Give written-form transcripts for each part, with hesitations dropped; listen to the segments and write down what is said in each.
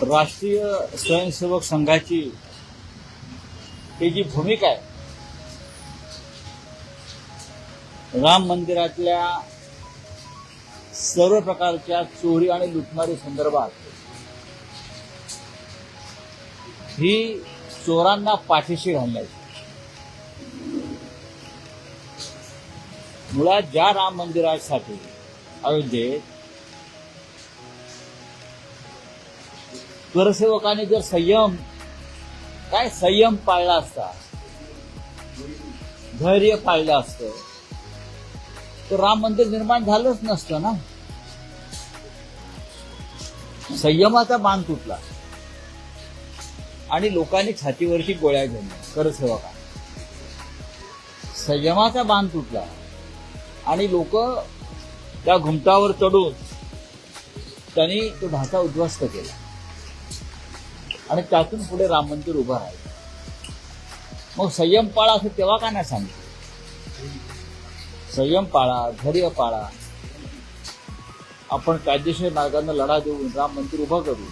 राष्ट्रीय स्वयंसेवक संघाची ही जी भूमिका आहे, राम मंदिरातल्या सर्व प्रकारच्या चोरी आणि लुटमारी संदर्भात ही चोरांना पाठीशी घालण्याची, मुळात ज्या राम मंदिरासाठी अयोध्येत करसेवकांनी जर संयम पाळला असता, धैर्य पाळलं असतं, तर राम मंदिर निर्माण झालंच नसतं ना. संयमाचा बांध तुटला आणि लोकांनी छातीवरची गोळ्या घेतल्या. करसेवका संयमाचा बांध तुटला आणि लोक त्या घुमटावर चढून त्यांनी तो ढाचा उद्ध्वस्त केला आणि त्यातून पुढे राम मंदिर उभं राहिलं. मग संयम पाळा असं तेव्हा का नाही सांगितलं? संयम पाळा, धैर्य पाळा, आपण कायदेशीर मार्गाने लढा देऊन राम मंदिर उभं करू,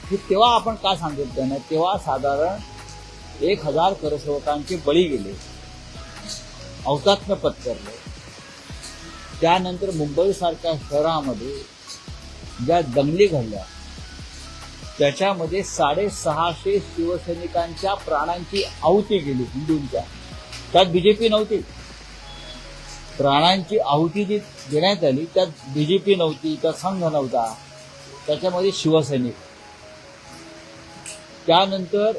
हे तेव्हा आपण का सांगितलं नाही? तेव्हा साधारण 1000 करसेवकांचे बळी गेले, औतात्म्य पत्करले. त्यानंतर मुंबई सारख्या शहरामध्ये ज्या दंगली घडल्या, त्याच्यामध्ये 650 शिवसैनिकांच्या प्राणांची आहुती गेली हिंदूंच्या. त्यात बीजेपी नव्हती. प्राणांची आहुती जी देण्यात आली त्यात बीजेपी नव्हती, त्यात संघ नव्हता, त्याच्यामध्ये शिवसैनिक. त्यानंतर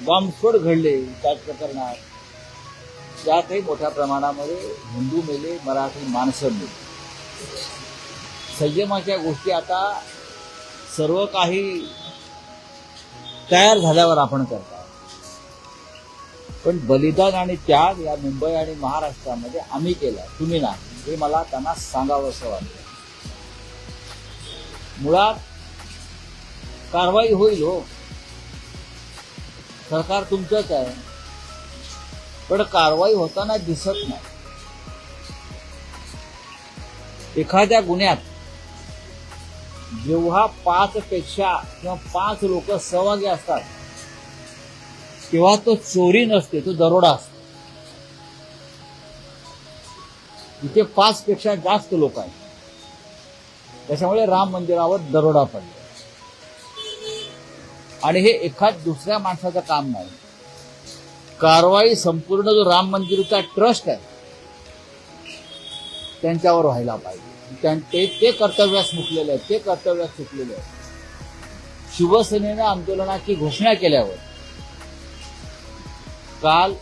बॉम्बस्फोट घडले त्याच प्रकरणात, त्यातही मोठ्या प्रमाणामध्ये हिंदू मेले, मराठी माणसं मेली. संयमाच्या गोष्टी आता सर्व काही तयार झाल्यावर आपण करतो, पण बलिदान आणि त्याग या मुंबई आणि महाराष्ट्रामध्ये आम्ही केला, तुम्ही नाही, हे मला त्यांना सांगावंसं वाटतं. मुळात कारवाई होईल हो, सरकार तुमचंच आहे, पण कारवाई होताना दिसत नाही. एखाद्या गुन्ह्यात जेव्हा 5 पेक्षा किंवा 5 लोक सहभागी असतात तेव्हा तो चोरी नसते, तो दरोडा असतो. इथे 5 पेक्षा जास्त लोक आहेत, त्याच्यामुळे राम मंदिरावर दरोडा पडला. आणि हे एखाद दुसऱ्या माणसाचं काम नाही. कारवाई संपूर्ण जो राम मंदिरचा ट्रस्ट आहे त्यांच्यावर व्हायला पाहिजे. ते कर्तव्यास मुकलेले आहेत, ते कर्तव्यास चुकलेले आहेत. शिवसेनेनं आंदोलनाची घोषणा केल्यावर काल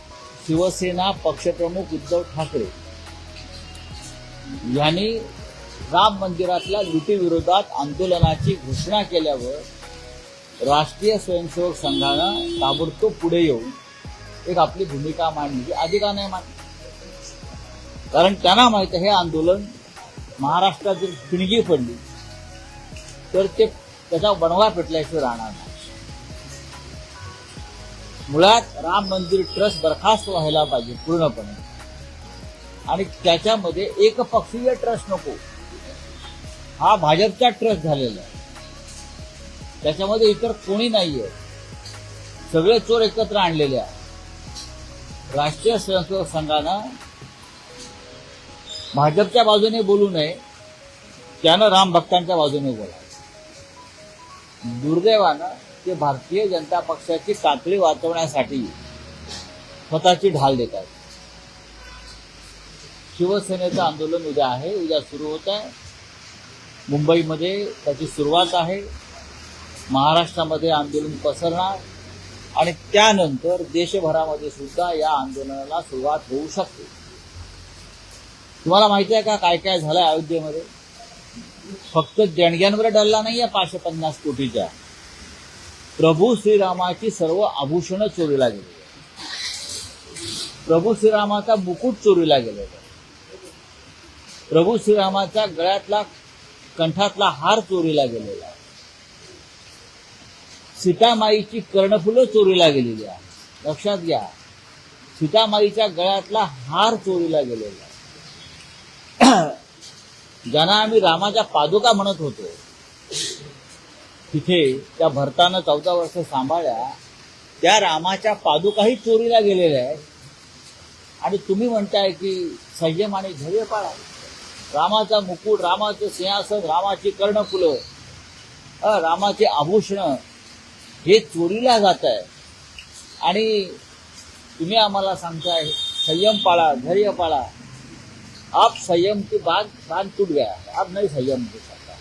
शिवसेना पक्षप्रमुख उद्धव ठाकरे यांनी राम मंदिरातल्या लुटीविरोधात आंदोलनाची घोषणा केल्यावर राष्ट्रीय स्वयंसेवक संघानं ताबडतोब पुढे येऊन एक आपली भूमिका मांडली. आधी का नाही मांडली? कारण त्यांना माहित आहे हे आंदोलन महाराष्ट्रात जर ठिणगी पडली तर त्याचा बनवा पेटल्याशिवाय राहणार नाही. मुळात राम मंदिर ट्रस्ट बरखास्त व्हायला पाहिजे पूर्णपणे, आणि त्याच्यामध्ये एकपक्षीय ट्रस्ट नको. हा भाजपचा ट्रस्ट झालेला आहे, त्याच्यामध्ये इतर कोणी नाहीये, सगळे चोर एकत्र आणलेले आहे. राष्ट्रीय स्वयंसेवक संघानं भाजपच्या बाजूने बोलू नये, त्यानं राम भक्तांच्या बाजूने बोलावं. दुर्दैवानं ते भारतीय जनता पक्षाची कातडी वाचवण्यासाठी स्वतःची ढाल देत आहेत. शिवसेनेचं आंदोलन उद्या आहे, उद्या सुरू होत आहे. मुंबईमध्ये त्याची सुरुवात आहे, महाराष्ट्रामध्ये आंदोलन पसरणार आणि त्यानंतर देशभरामध्ये सुद्धा या आंदोलनाला सुरुवात होऊ शकते. तुम्हाला माहिती आहे का काय काय झालंय अयोध्येमध्ये? फक्त देणग्यांवर डल्ला नाहीये 550 कोटीच्या. प्रभू श्रीरामाची सर्व आभूषणं चोरीला गेली, प्रभू श्रीरामाचा मुकुट चोरीला गेलेला, प्रभू श्रीरामाच्या गळ्यातला कंठातला हार चोरीला गेलेला, सीतामाईची कर्णफुलं चोरीला गेलेली आहे. लक्षात घ्या, सीतामाईच्या गळ्यातला हार चोरीला गेलेला. ज्यांना आम्ही रामाच्या पादुका म्हणत होतो तिथे त्या भरतानं 14 वर्ष सांभाळल्या त्या रामाच्या पादुकाही चोरीला गेलेल्या आहेत आणि तुम्ही म्हणताय की संयम आणि धैर्य पाळा. रामाचा मुकुट, रामाचं सिंहासन, रामाची कर्णफुलं, रामाचे आभूषण हे चोरीला जात आहे आणि तुम्ही आम्हाला सांगताय संयम पाळा, धैर्य पाळा. आप संयम की बांध टूट गया है, अब नहीं संयम हो सकता.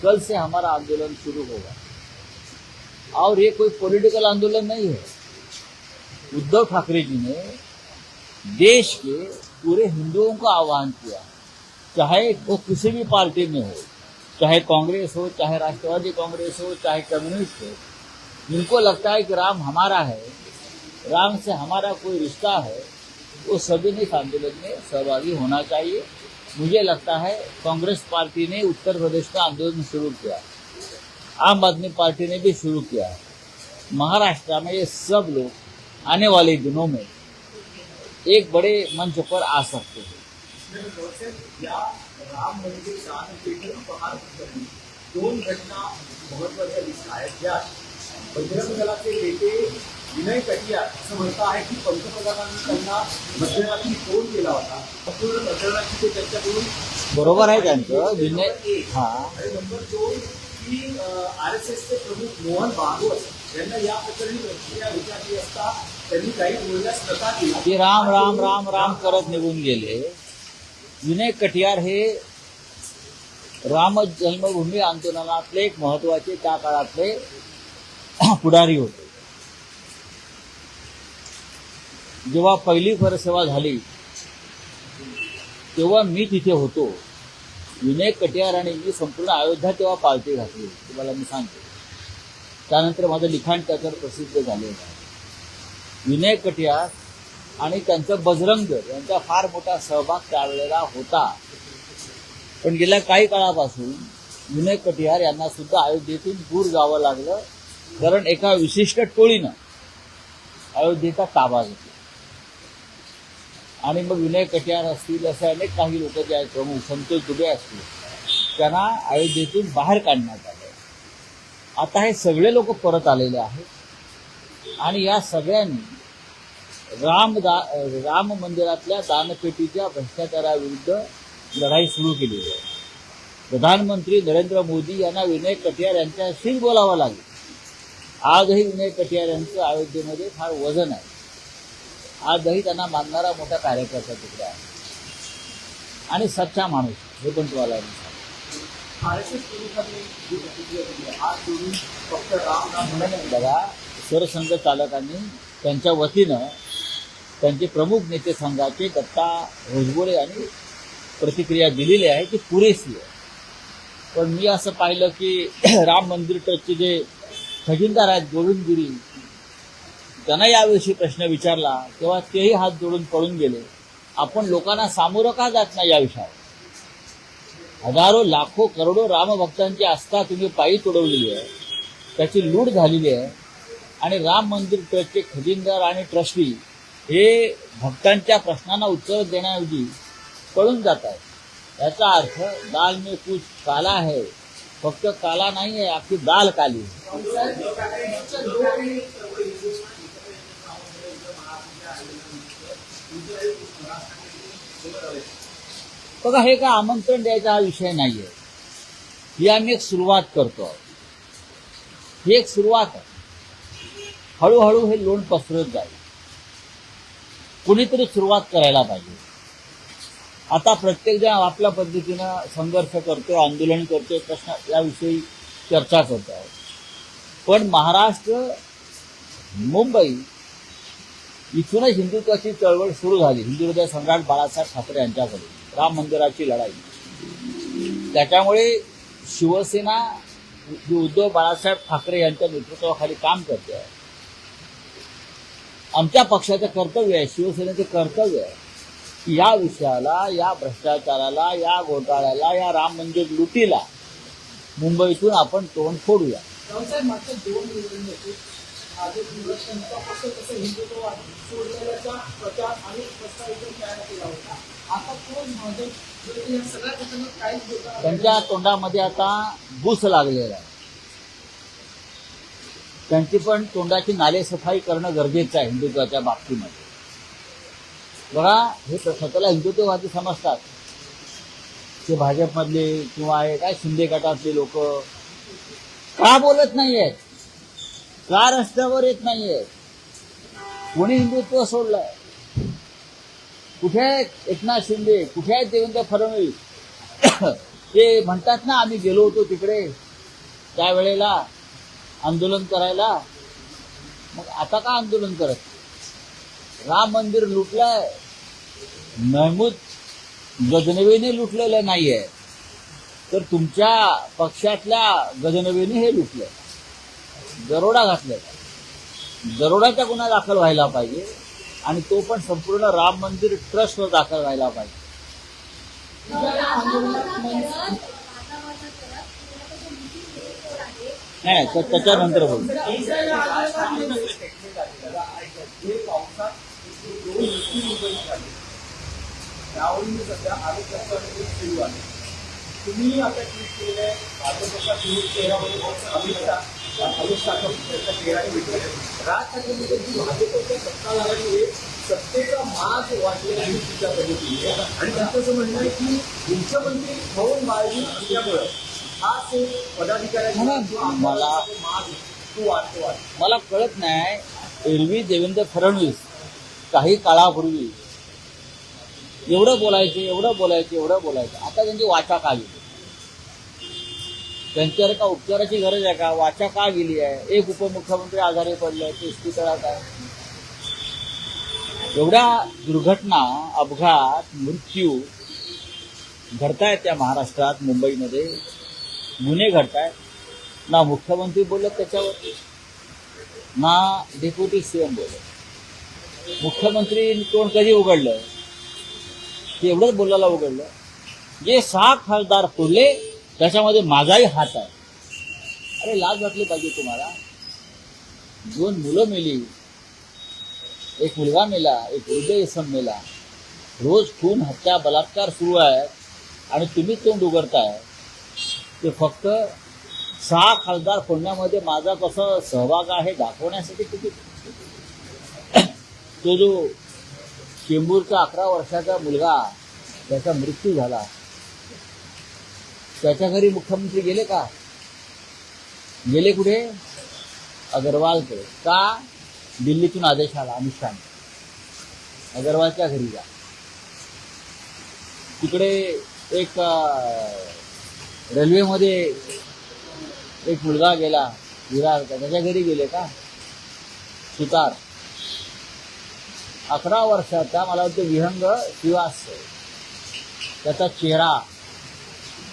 कल से हमारा आंदोलन शुरू होगा और ये कोई पॉलिटिकल आंदोलन नहीं है. उद्धव ठाकरे जी ने देश के पूरे हिंदुओं का आह्वान किया, चाहे वो किसी भी पार्टी में हो, चाहे कांग्रेस हो, चाहे राष्ट्रवादी कांग्रेस हो, चाहे कम्युनिस्ट हो. जिनको लगता है कि राम हमारा है, राम से हमारा कोई रिश्ता है, वो सभी ने इस आंदोलन में सहभागी होना चाहिए. मुझे लगता है कांग्रेस पार्टी ने उत्तर प्रदेश में आंदोलन शुरू किया, आम आदमी पार्टी ने भी शुरू किया. महाराष्ट्र में ये सब लोग आने वाले दिनों में एक बड़े मंच पर आ सकते हैं. राम मंदिर दानपेटी उपहार प्रकरणी 2 घटना महत्वाच्या दिसत आहेत. ज्या बजरंग दलाचे नेते विनय कटियार असं म्हणतं आहे की पंतप्रधानांनी त्यांना मध्यरात्री फोन केला होता. संपूर्ण मध्यरात्री ते त्यांच्याकडून बरोबर आहे त्यांचं विनय. आणि नंबर 2 की RSSचे प्रमुख मोहन भागवत यांना या प्रकरणी प्रतिक्रिया विचारली असता त्यांनी काही बोलण्यास नकार दिला. ते राम राम राम राम करत निघून गेले. विनय कटियार हे राम जन्मभूमी आंदोलनातले एक महत्वाचे त्या काळातले पुढारी होते. जेव्हा पहिली परिसेवा झाली तेव्हा मी तिथे होतो. विनय कटियार आणि मी संपूर्ण अयोध्या तेव्हा पालथी घातली, तुम्हाला मी सांगतो. त्यानंतर माझं लिखाण त्याच्यावर प्रसिद्ध झालेलं आहे. विनय कटियार आणि त्यांचं बजरंग यांचा फार मोठा सहभाग त्यावेळेला होता. पण गेल्या काही काळापासून विनय कटियार यांना सुद्धा अयोध्येतून दूर जावं लागलं, कारण एका विशिष्ट टोळीनं अयोध्येचा ताबा घेतला. आणि मग विनय कटियार असतील असे अनेक काही लोक जे आहेत प्रमुख, संतोष दुबे असतील, त्यांना अयोध्येतून बाहेर काढण्यात आलं. आता हे सगळे लोक परत आलेले आहेत आणि या सगळ्यांनी राम मंदिरातल्या दानपेटीच्या भ्रष्टाचाराविरुद्ध लढाई सुरू केली आहे. प्रधानमंत्री नरेंद्र मोदी यांना विनय कटियार यांच्याशीच बोलावं लागेल. आजही विनय कटियार यांचं अयोध्येमध्ये फार वजन आहे. आजही त्यांना मानणारा मोठा कार्यकर्ता तिकडे आहे आणि सच्चा माणूस, हे पण तुम्हाला RSS प्रमुखांनी जी प्रतिक्रिया दिली आहे, आज जोडून फक्त राम राम म्हणून बघा, सरसंघ चालकांनी त्यांच्या वतीनं त्यांचे प्रमुख नेते संघाचे दत्ता भोजबळे यांनी प्रतिक्रिया दिलेली आहे की पुरेशी आहे. पण मी असं पाहिलं की राम मंदिर ट्रस्टचे जे खजिनदार आहेत गोविंदगिरी, त्यांना याविषयी प्रश्न विचारला तेव्हा तेही हात जोडून पळून गेले. आपण लोकांना सामोरं का जात नाही या विषयावर? हजारो लाखो करोडो रामभक्तांची आस्था तुम्ही पायी तुडवलेली आहे, त्याची लूट झालेली आहे आणि राम मंदिर ट्रस्टचे खजिनदार आणि ट्रस्टी हे भक्तांच्या प्रश्नांना उत्तर देण्याऐवजी पळून जात आहेत. याचा अर्थ दाल में कुछ काला है, फक्त काला नाही आहे, आपली दाल काली आहे. बघा, हे काय आमंत्रण द्यायचा हा विषय नाहीये. ही आम्ही एक सुरुवात करतो. ही एक सुरुवात आहे. हळूहळू हे लोण पसरत जाईल. कुणीतरी सुरुवात करायला पाहिजे. आता प्रत्येक जण आपल्या पद्धतीनं संघर्ष करतो, आंदोलन करतो, प्रश्न याविषयी चर्चा करतो आहे. पण महाराष्ट्र, मुंबई इथूनच हिंदुत्वाची चळवळ सुरू झाली. हिंदू हृदय सम्राट बाळासाहेब ठाकरे यांच्याकडे राम मंदिराची लढाई. त्याच्यामुळे शिवसेना जी उद्धव बाळासाहेब ठाकरे यांच्या नेतृत्वाखाली काम करते आहे. आमच्या पक्षाचं कर्तव्य आहे, शिवसेनेचं कर्तव्य आहे की या विषयाला, या भ्रष्टाचाराला, या घोटाळ्याला, या राम मंदिर लुटीला मुंबईतून आपण तोंड फोडूया. मागच्या 2 निवडणुकीत हिंदुत्व प्रचार आणि प्रस्ताव केला होता. आता त्यांच्या तोंडामध्ये आता बूस लागलेला आहे. त्यांची पण तोंडाची नालेसफाई करणं गरजेचं आहे हिंदुत्वाच्या बाबतीमध्ये. बघा, हे स्वतःला हिंदुत्ववादी समजतात ते भाजपमधले किंवा हे काय शिंदे गटातले लोक का बोलत नाहीयेत, का रस्त्यावर येत नाहीयेत? कोणी हिंदुत्व सोडलंय? कुठे आहेत एकनाथ शिंदे, कुठे आहेत देवेंद्र फडणवीस? ते म्हणतात ना, आम्ही गेलो होतो तिकडे त्यावेळेला आंदोलन करायला. मग आता का आंदोलन करत? राम मंदिर लुटलंय, महमूद गजनवीने लुटलेलं नाहीये, तर तुमच्या पक्षातल्या गजनवीने हे लुटलंय, दरोडा घातलाय. दरोड्याचा गुन्हा दाखल व्हायला पाहिजे आणि तो पण संपूर्ण राम मंदिर ट्रस्टवर दाखल व्हायला पाहिजे. नाही, तर त्याच्यानंतर बोलू. त्यावरून सध्या आरोग्याचा सुरू आहे. तुम्ही आता ट्विट केलेलं आहे, भाजपचा सुरू चेहऱ्यामध्ये अमित शहा त्याच्या चेहऱ्याने भेटले. राज ठाकरेंमध्ये जी भाजपच्या सत्ता झाल्यामुळे सत्तेचा माज वाढलेला आहे तुमच्या पद्धतीने, आणि त्यांचं असं म्हणणं आहे की मुख्यमंत्री होऊन बाळगी असल्यामुळं हा ते पदाधिकाऱ्यांचा माज तो वाढतो. मला कळत नाही, एरवी देवेंद्र फडणवीस काही काळापूर्वी एवढं बोलायचे, आता त्यांची वाचा का गेली? त्यांच्यावर का उपचाराची गरज आहे का? वाचा का गेली आहे? एक उपमुख्यमंत्री आजारी पडले, ते इस्पितळात आहे. एवढ्या दुर्घटना, अपघात, मृत्यू घडतायत त्या महाराष्ट्रात, मुंबईमध्ये गुन्हे घडतायत. ना मुख्यमंत्री बोलत त्याच्यावर, ना डेप्युटी सीएम बोलत. मुख्यमंत्री तोंड कधी उघडलं? ते एवढंच बोलायला उघडलं, जे 6 खासदार फोडले त्याच्यामध्ये माझाही हात आहे. अरे लाज वाटली पाहिजे तुम्हाला. 2 मुलं मेली, एक मुलगा मेला, एक वृद्ध इसम मेला. रोज खून, हत्या, बलात्कार सुरू आहेत आणि तुम्ही तोंड उघडताय. ते फक्त 6 खासदार फोडण्यामध्ये माझा कसं सहभाग आहे दाखवण्यासाठी. तुम्ही तो जो चेंबूरचा 11 वर्षाचा मुलगा, त्याचा मृत्यू झाला, त्याच्या घरी मुख्यमंत्री गेले का? गेले कुठे? अगरवालकडे. का? दिल्लीतून आदेश आला अमित शहाने, अगरवालच्या घरी जा. तिकडे एक रेल्वेमध्ये एक मुलगा गेला विरारचा, त्याच्या घरी गेले का? सुतार 11 वर्षाचा, मला वाटतं विहंग श्रीवास, त्याचा चेहरा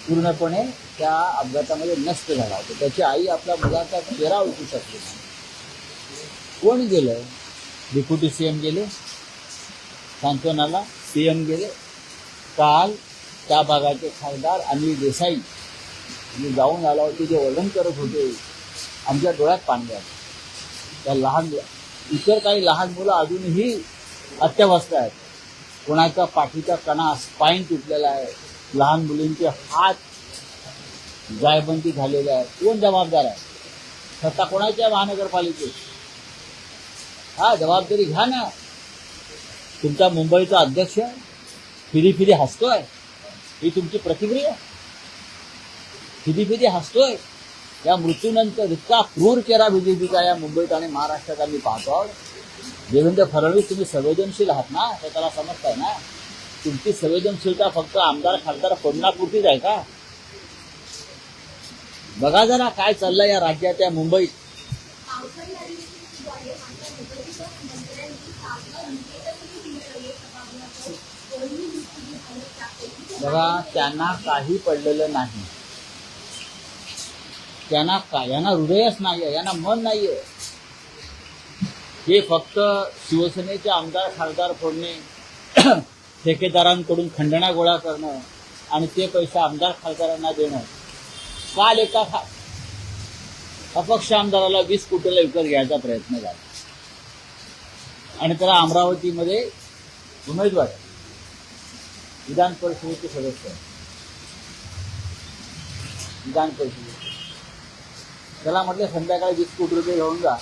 पूर्णपणे त्या अपघातामध्ये नष्ट झाला होता. त्याची आई आपल्या मुलाचा चेहरा ओळखू शकली नाही. कोण गेलं? डेप्युटी सीएम गेले सांत्वनाला, सीएम गेले. काल त्या भागाचे खासदार अनिल देसाई मी जाऊन आला होते, जे वर्णन करत होते, आमच्या डोळ्यात पाणी आलं. त्या लहान, इतर काही लहान मुलं अजूनही अत्यवस्थ आहेत. कोणाचा पाठीचा कणा, स्पाईन तुटलेला आहे, लहान मुलींचे हात जायबंदी झालेले आहेत. कोण जबाबदार आहे? सत्ता कोणाची आहे महानगरपालिकेत? हा, जबाबदारी घ्या ना. तुमचा मुंबईचा अध्यक्ष फिरी हसतोय, ही तुमची प्रतिक्रिया? फिरी हसतोय. या मृत्यूनंतर इतका क्रूर चेहरा बीजेपीचा या मुंबईत आणि महाराष्ट्रात आम्ही पाहतो आहोत. देवेंद्र फडणवीस, तुम्ही संवेदनशील आहात ना, हे त्याला समजताय ना. तुमची संवेदनशीलता फक्त आमदार खासदार फोडण्यापुरतीच आहे का? बघा जरा काय चाललंय या राज्यात, या मुंबईत. बघा, त्यांना काही पडलेलं नाही. त्यांना काय, यांना हृदयच नाहीये, यांना मन नाहीये. हे फक्त शिवसेनेचे आमदार खासदार फोडणे, ठेकेदारांकडून खंडण्या गोळा करणं आणि ते पैसे आमदार खासदारांना देणं. काल एका अपक्ष आमदाराला 20 कोटीला विकत घ्यायचा प्रयत्न झाला आणि त्याला अमरावतीमध्ये उमेदवार, विधान परिषदेचे सदस्य, विधान परिषदेचे त्याला म्हटलं संध्याकाळी 20 कोटी रुपये घेऊन जा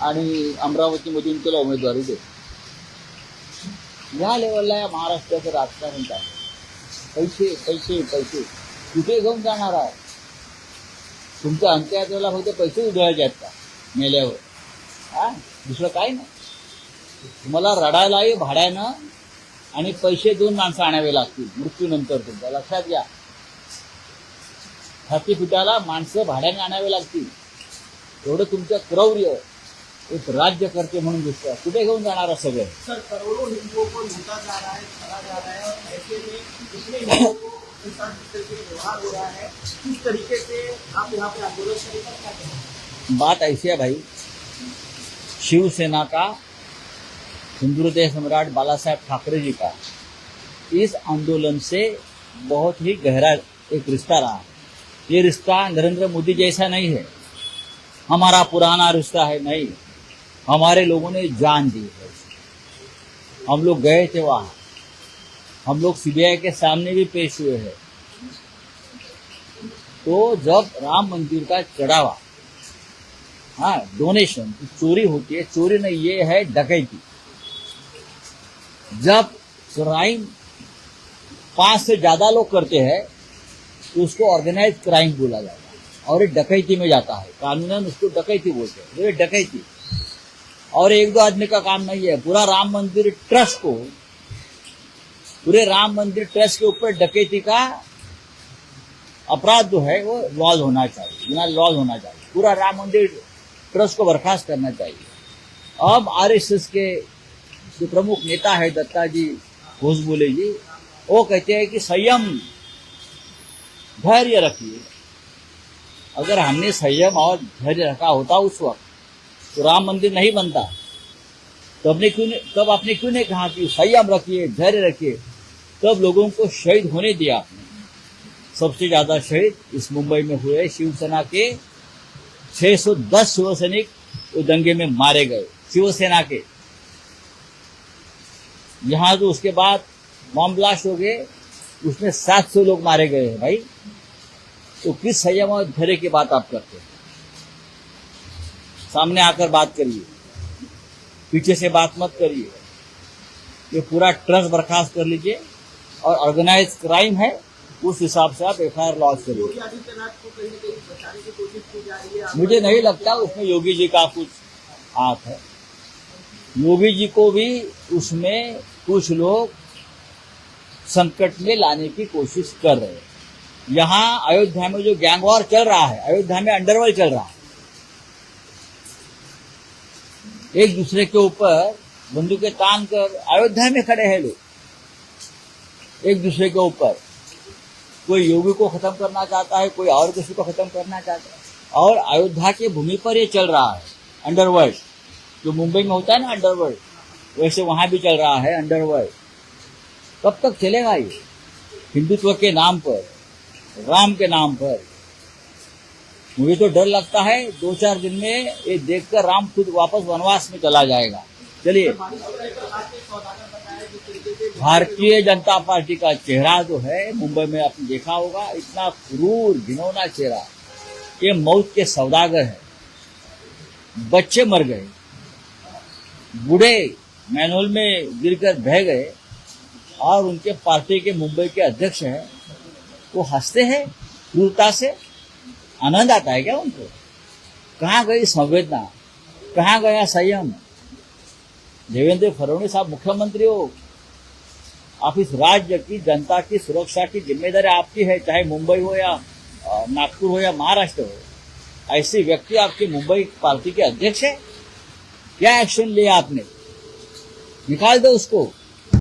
आणि अमरावतीमधून तुला उमेदवारी दे. या लेवलला या महाराष्ट्राचं राजकारण काय? पैसे पैसे पैसे कुठे घेऊन जाणार आहे? तुमच्या अंत्याला फक्त पैसे उधळायचे आहेत का मेल्यावर? हा, दुसरं काय नाही. तुम्हाला रडायलाही भाड्यानं आणि पैसे देऊन माणसं आणावे लागतील मृत्यूनंतर. तुमच्या लक्षात घ्या, छातीपिटाला माणसं भाड्याने आणावे लागतील. एवढं तुमचं क्रौर्य एक राज्यकर्ते म्हणून दिसतं. कुठे घेऊन जाणार सगळं? सर, करोड़ों हिंदुओं को लूटा जा रहा है, छला जा रहा है, और ऐसे में कितने हिंदुओं को इंसान जिस तरीके से व्यवहार हो रहा है, किस तरीके से आप यहाँ पे आंदोलन करेगा, क्या करेंगे? बात ऐसी है भाई, शिवसेना का, हिंदू हृदय सम्राट बाला साहेब ठाकरे जी का इस आंदोलन से बहुत ही गहरा एक रिश्ता रहा है. ये रिश्ता नरेंद्र मोदी जैसा नहीं है, हमारा पुराना रिश्ता है. नहीं, हमारे लोगों ने जान दी है. हम लोग गए थे वहां, हम लोग सीबीआई के सामने भी पेश हुए हैं. तो जब राम मंदिर का चढ़ावा, हाँ, डोनेशन, चोरी होती है, चोरी नहीं, ये है डकैती. जब क्राइम 5 से ज्यादा लोग करते हैं तो उसको ऑर्गेनाइज क्राइम बोला जाता है और ये डकैती में जाता है. कानूनन उसको डकैती बोलते हैं. ये डकैती और 1-2 आदमी का काम नहीं है. पूरा राम मंदिर ट्रस्ट को, पूरे राम मंदिर ट्रस्ट के ऊपर डकैती का अपराध जो है वो लॉज होना चाहिए, बिना लॉज होना चाहिए. पूरा राम मंदिर ट्रस्ट को बर्खास्त करना चाहिए. अब आरएसएस के जो प्रमुख नेता है दत्ता जी भोसबोले जी, वो कहते हैं कि संयम, धैर्य रखिए. अगर हमने संयम और धैर्य रखा होता उस वक्त तो राम मंदिर नहीं बनता. तब आपने क्यों नहीं कहा कि संयम रखिए, धैर्य रखिए? तब लोगों को शहीद होने दिया आपने. सबसे ज्यादा शहीद इस मुंबई में हुए शिवसेना के 610 शिवसैनिक वो दंगे में मारे गए, शिवसेना के. यहाँ जो उसके बाद बॉम्ब ब्लास्ट हो गए, उसमें 700 लोग मारे गए हैं भाई. तो किस संयम और धैर्य की बात आप करते हैं? सामने आकर बात करिए, पीछे से बात मत करिए. ये पूरा ट्रस्ट बर्खास्त कर लीजिए और ऑर्गेनाइज क्राइम है, उस हिसाब से आप एफआईआर लॉन्च करिए. योगी आदित्यनाथ को कहीं न कहीं बचाने की कोशिश की जा रही है. मुझे नहीं लगता उसमें योगी जी का कुछ हाथ है. योगी जी को भी उसमें कुछ लोग संकट में लाने की कोशिश कर रहे हैं. यहाँ अयोध्या में जो गैंग वॉर चल रहा है, अयोध्या में अंडरवर्ल्ड चल रहा है. एक दूसरे के ऊपर बंदूकें तान कर अयोध्या में खड़े हैं लोग, एक दूसरे के ऊपर. कोई योगी को खत्म करना चाहता है, कोई और किसी को खत्म करना चाहता है. और अयोध्या की भूमि पर ये चल रहा है अंडरवर्ल्ड. जो मुंबई में होता है ना अंडरवर्ल्ड, वैसे वहां भी चल रहा है अंडरवर्ल्ड. कब तक चलेगा ये? हिंदुत्व के नाम पर, राम के नाम पर. मुझे तो डर लगता है 2-4 दिन में ये देखकर राम खुद वापस वनवास में चला जाएगा. चलिए, भारतीय जनता पार्टी का चेहरा जो है मुंबई में आपने देखा होगा, इतना क्रूर घिनौना चेहरा. ये मौत के सौदागर है. बच्चे मर गए, बूढ़े मैनहोल में गिरकर बह गए, और उनके पार्टी के मुंबई के अध्यक्ष हैं, वो हंसते हैं क्रूरता से. आनंद आता है क्या उनको? कहाँ गई संवेदना, कहाँ गया संयम? देवेंद्र फडणवीस, आप मुख्यमंत्री हो, आप इस राज्य की जनता की सुरक्षा की जिम्मेदारी आपकी है, चाहे मुंबई हो या नागपुर हो या महाराष्ट्र हो. ऐसी व्यक्ति आपके मुंबई पार्टी के अध्यक्ष है. क्या एक्शन लिया आपने? निकाल दो उसको.